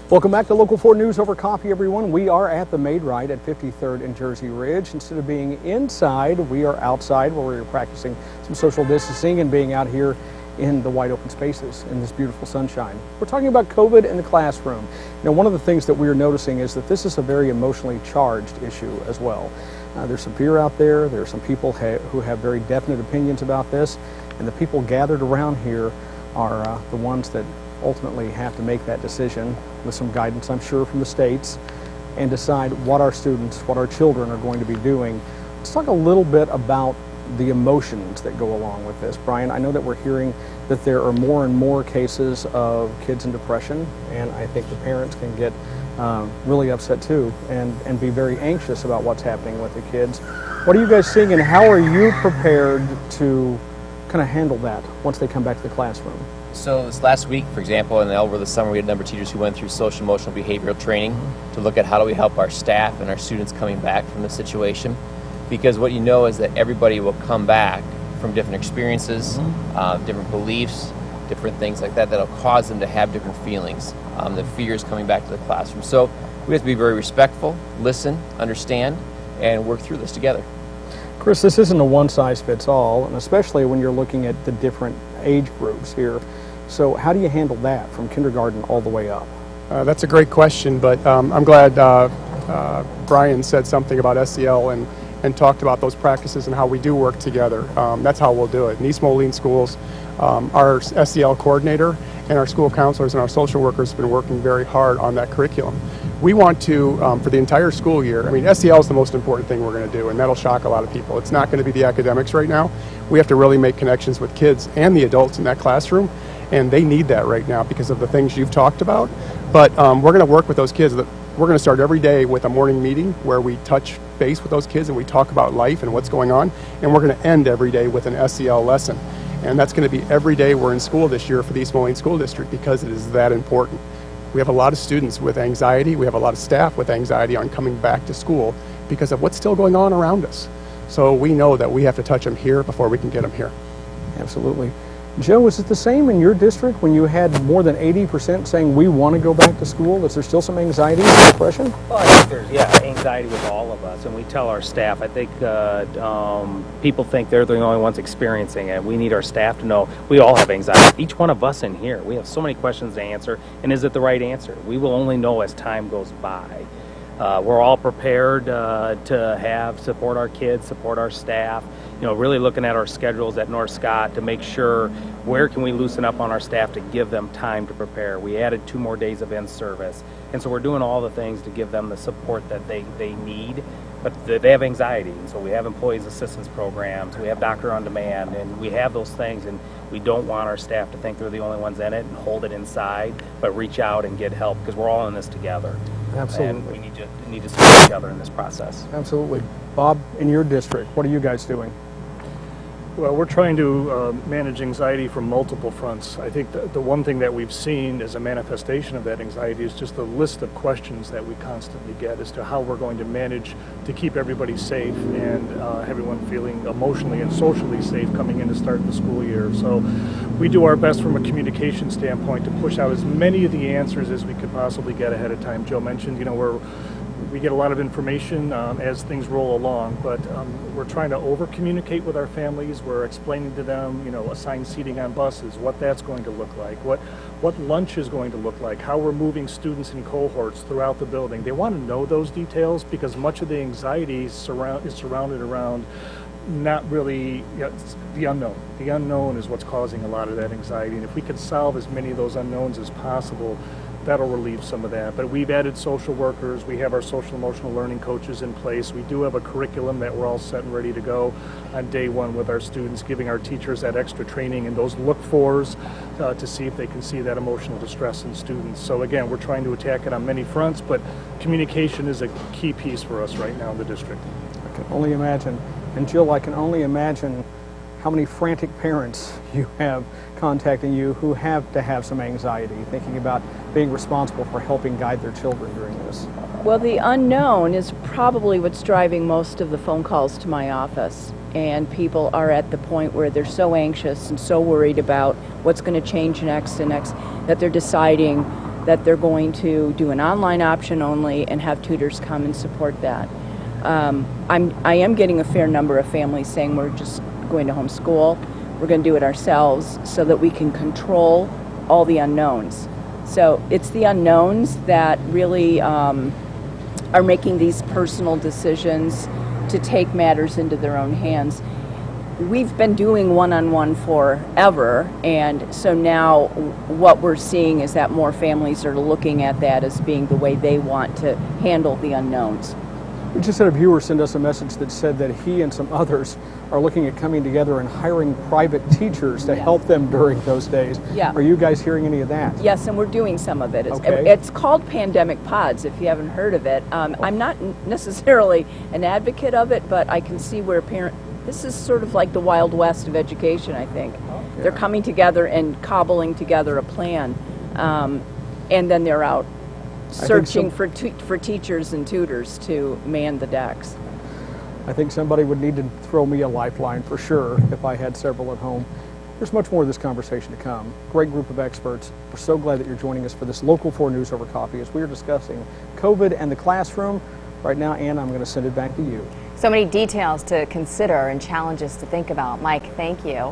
Welcome back to Local 4 News Over Coffee, everyone. We are at the Maid-Rite at 53rd and Jersey Ridge. Instead of being inside, we are outside where we're practicing some social distancing and being out here in the wide open spaces in this beautiful sunshine. We're talking about COVID in the classroom. Now, one of the things that we are noticing is that this is a very emotionally charged issue as well. There's some fear out there. There are some people who have very definite opinions about this, and the people gathered around here are the ones that ultimately have to make that decision with some guidance, I'm sure, from the states, and decide what our students, what our children are going to be doing. Let's talk a little bit about the emotions that go along with this. Brian, I know that we're hearing that there are more and more cases of kids in depression, and I think the parents can get really upset too and be very anxious about what's happening with the kids. What are you guys seeing, and how are you prepared to kind of handle that once they come back to the classroom? So this last week, for example, and over the summer, we had a number of teachers who went through social emotional behavioral training to look at how do we help our staff and our students coming back from the situation. Because what you know is that everybody will come back from different experiences, different beliefs, different things like that that'll cause them to have different feelings, the fears coming back to the classroom. So we have to be very respectful, listen, understand, and work through this together. Chris, this isn't a one-size-fits-all, and especially when you're looking at the different age groups here. So how do you handle that from kindergarten all the way up? That's a great question, but I'm glad Brian said something about SEL and talked about those practices and how we do work together. That's how we'll do it. In East Moline schools, our SEL coordinator and our school counselors and our social workers have been working very hard on that curriculum. We want to, for the entire school year, I mean, SEL is the most important thing we're going to do, and that'll shock a lot of people. It's not going to be the academics right now. We have to really make connections with kids and the adults in that classroom, and they need that right now because of the things you've talked about. But we're going to work with those kids. We're going to start every day with a morning meeting where we touch base with those kids and we talk about life and what's going on, and we're going to end every day with an SEL lesson. And that's going to be every day we're in school this year for the East Moline School District because it is that important. We have a lot of students with anxiety. We have a lot of staff with anxiety on coming back to school because of what's still going on around us. So we know that we have to touch them here before we can get them here. Absolutely. Joe, is it the same in your district when you had more than 80% saying we want to go back to school? Is there still some anxiety and depression? Well, I think there's, anxiety with all of us, and we tell our staff. I think people think they're the only ones experiencing it. We need our staff to know we all have anxiety. Each one of us in here, we have so many questions to answer, and is it the right answer? We will only know as time goes by. We're all prepared to support our kids, support our staff, really looking at our schedules at North Scott to make sure where can we loosen up on our staff to give them time to prepare. We added 2 more days of in-service, and so we're doing all the things to give them the support that they need, but they have anxiety, and so we have employees assistance programs, we have doctor on demand, and we have those things, and we don't want our staff to think they're the only ones in it and hold it inside, but reach out and get help because we're all in this together. Absolutely. And we need to support each other in this process. Absolutely. Bob, in your district, what are you guys doing? Well, we're trying to manage anxiety from multiple fronts. I think the one thing that we've seen as a manifestation of that anxiety is just the list of questions that we constantly get as to how we're going to manage to keep everybody safe and everyone feeling emotionally and socially safe coming in to start the school year. So we do our best from a communication standpoint to push out as many of the answers as we could possibly get ahead of time. Joe mentioned, we get a lot of information as things roll along, but we're trying to over-communicate with our families. We're explaining to them, assigned seating on buses, what that's going to look like, what lunch is going to look like, how we're moving students in cohorts throughout the building. They want to know those details because much of the anxiety is surrounded around not really the unknown. The unknown is what's causing a lot of that anxiety, and if we could solve as many of those unknowns as possible, that'll relieve some of that. But we've added social workers. We have our social emotional learning coaches in place. We do have a curriculum that we're all set and ready to go on day one with our students, giving our teachers that extra training and those look-fors to see if they can see that emotional distress in students. So again, we're trying to attack it on many fronts, but communication is a key piece for us right now in the district. I can only imagine. And Jill, I can only imagine how many frantic parents you have contacting you who have to have some anxiety, thinking about being responsible for helping guide their children during this. Well, the unknown is probably what's driving most of the phone calls to my office. And people are at the point where they're so anxious and so worried about what's going to change next that they're deciding that they're going to do an online option only and have tutors come and support that. I am getting a fair number of families saying we're just going to homeschool. We're going to do it ourselves so that we can control all the unknowns. So it's the unknowns that really are making these personal decisions to take matters into their own hands. We've been doing one-on-one forever, and so now what we're seeing is that more families are looking at that as being the way they want to handle the unknowns. We just had a viewer send us a message that said that he and some others are looking at coming together and hiring private teachers to help them during those days. Yeah. Are you guys hearing any of that? Yes, and we're doing some of it. Okay. It's called Pandemic Pods, if you haven't heard of it. I'm not necessarily an advocate of it, but I can see where this is sort of like the Wild West of education, I think. Okay. They're coming together and cobbling together a plan, and then they're out searching for teachers and tutors to man the decks. I think somebody would need to throw me a lifeline for sure if I had several at home. There's much more of this conversation to come. Great group of experts. We're so glad that you're joining us for this Local 4 News Over Coffee as we are discussing COVID and the classroom. Right now, Ann, I'm going to send it back to you. So many details to consider and challenges to think about. Mike, thank you.